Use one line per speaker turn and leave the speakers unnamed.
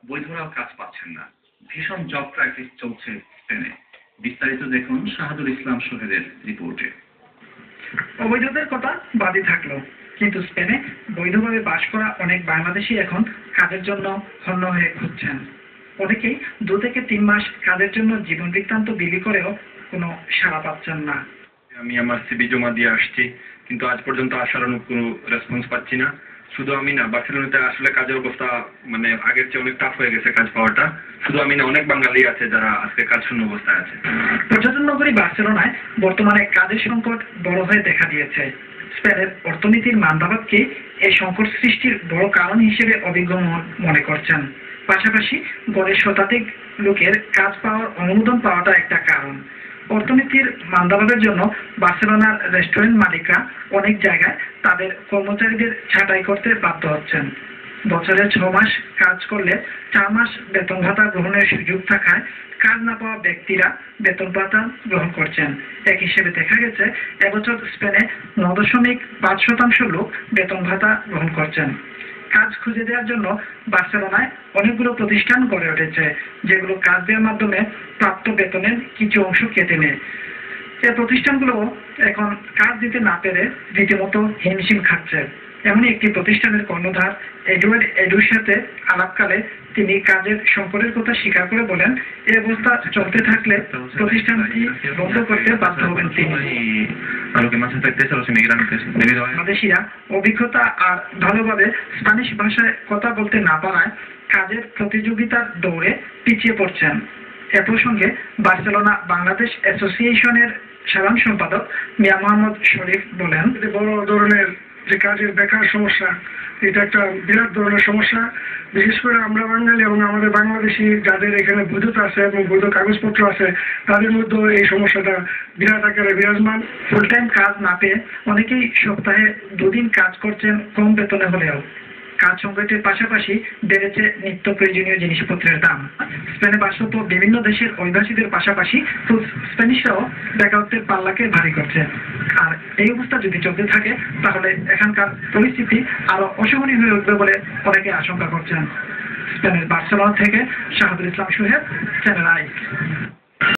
বৈধরাও কাজ পাচ্ছেন না। ভীষণ জব ক্রাইসিস চলছে স্পেনে। বিস্তারিত দেখুন শাহাদুল ইসলাম সোহেলের রিপোর্টে।
অবৈধদের কথা বাদই থাকলো, কিন্তু স্পেনে বৈধভাবে বাস করা অনেক বাংলাদেশি এখন কাজের জন্য হন্য হয়ে খুঁজছেন। অনেকেই 2 থেকে 3 মাস কাজের জন্য জীবন বৃত্তান্ত বিলি করেও কোনো সাড়া পাচ্ছেন না।
আমি আমার সিভি জমা দিয়ে আসছি, কিন্তু আজ পর্যন্ত আশানুরূপ কোনো রেসপন্স পাচ্ছি না। শুধু আমি না, বার্সেলোনাতে আসলে কাজের অবস্থা আগের চেয়ে অনেক টাফ হয়ে গেছে কাজ পাওয়াটা। শুধু আমি না, অনেক বাঙালি আছে যারা আজকে কাজ শূন্য অবস্থায় আছে।
পর্যটন নগরী বার্সেলোনায় বর্তমানে কাজের সংকট বড় হয়ে দেখা দিয়েছে। স্পেনের অর্থনীতির মান্দাবাদকে এই সংকট সৃষ্টির বড় কারণ হিসেবে অভিজ্ঞ মনে করছেন। পাশাপাশি গড়ে শতাধিক লোকের কাজ পাওয়ার অনুমোদন পাওয়াটা একটা কারণ। অর্থনীতির মান্দাভাবের জন্য বার্সেলোনার রেস্টুরেন্ট মালিকরা অনেক জায়গায় তাদের কর্মচারীদের ছাঁটাই করতে বাধ্য হচ্ছেন। বছরে 6 মাস কাজ করলে 4 মাস বেতন ভাতা গ্রহণের সুযোগ থাকায় কাজ না পাওয়া ব্যক্তিরা বেতন ভাতা গ্রহণ করছেন। এক হিসেবে দেখা গেছে এবছর স্পেনে 9.5% লোক বেতন ভাতা গ্রহণ করছেন। কাজ খুঁজে দেওয়ার জন্য বার্সেলোনায় অনেকগুলো প্রতিষ্ঠান গড়ে উঠেছে, যেগুলো কাজ দেওয়ার মাধ্যমে প্রাপ্ত বেতনের কিছু অংশ কেটে নেয়। এই প্রতিষ্ঠানগুলো এখন কাজ দিতে না পেরে রীতিমতো হিমশিম খাচ্ছে। এমনই একটি প্রতিষ্ঠানের কর্ণধার এডওয়ার্ড এডুর সাথে আলাপকালে তিনি কাজের সংকটের কথা স্বীকার করে বলেন, এই অবস্থা চলতে থাকলে প্রতিষ্ঠানটি বন্ধ করতে বাধ্য হবেন তিনি। বাংলাদেশিরা অভিজ্ঞতা আর ভালোভাবে স্প্যানিশ ভাষায় কথা বলতে না পারায় কাজের প্রতিযোগিতার দৌড়ে পিছিয়ে পড়ছেন। এ প্রসঙ্গে বার্সেলোনা বাংলাদেশ অ্যাসোসিয়েশনের সাধারণ সম্পাদক মিয়া মোহাম্মদ শরীফ বলেন,
বড় ধরনের যে কাজের বেকার সমস্যা, এটা একটা বিরাট ধরনের সমস্যা। বিশেষ করে আমরা বাঙালি এবং আমাদের বাংলাদেশি যাদের এখানে বৈধতা আছে এবং বৈধ কাগজপত্র আছে, তাদের মধ্যে এই সমস্যাটা বিরাট আকারে বিরাজমান।
ফুল টাইম কাজ না পেয়ে অনেকেই সপ্তাহে 2 দিন কাজ করছেন কম বেতনে হলেও। কাজ সংকটের পাশাপাশি বেড়েছে নিত্য প্রয়োজনীয় জিনিসপত্রের দাম। স্পেনে বাসরত বিভিন্ন দেশের অভিবাসীদের পাশাপাশি স্প্যানিশরাও বেকারত্বের পাল্লাকে ভারী করছে। আর এই অবস্থা যদি চলতে থাকে তাহলে এখানকার পরিস্থিতি আরো অসহনীয় হয়ে উঠবে বলে অনেকে আশঙ্কা করছেন। স্পেনের বার্সেলোনা থেকে শাহাদুল ইসলাম সোহেল, চ্যানেল আই।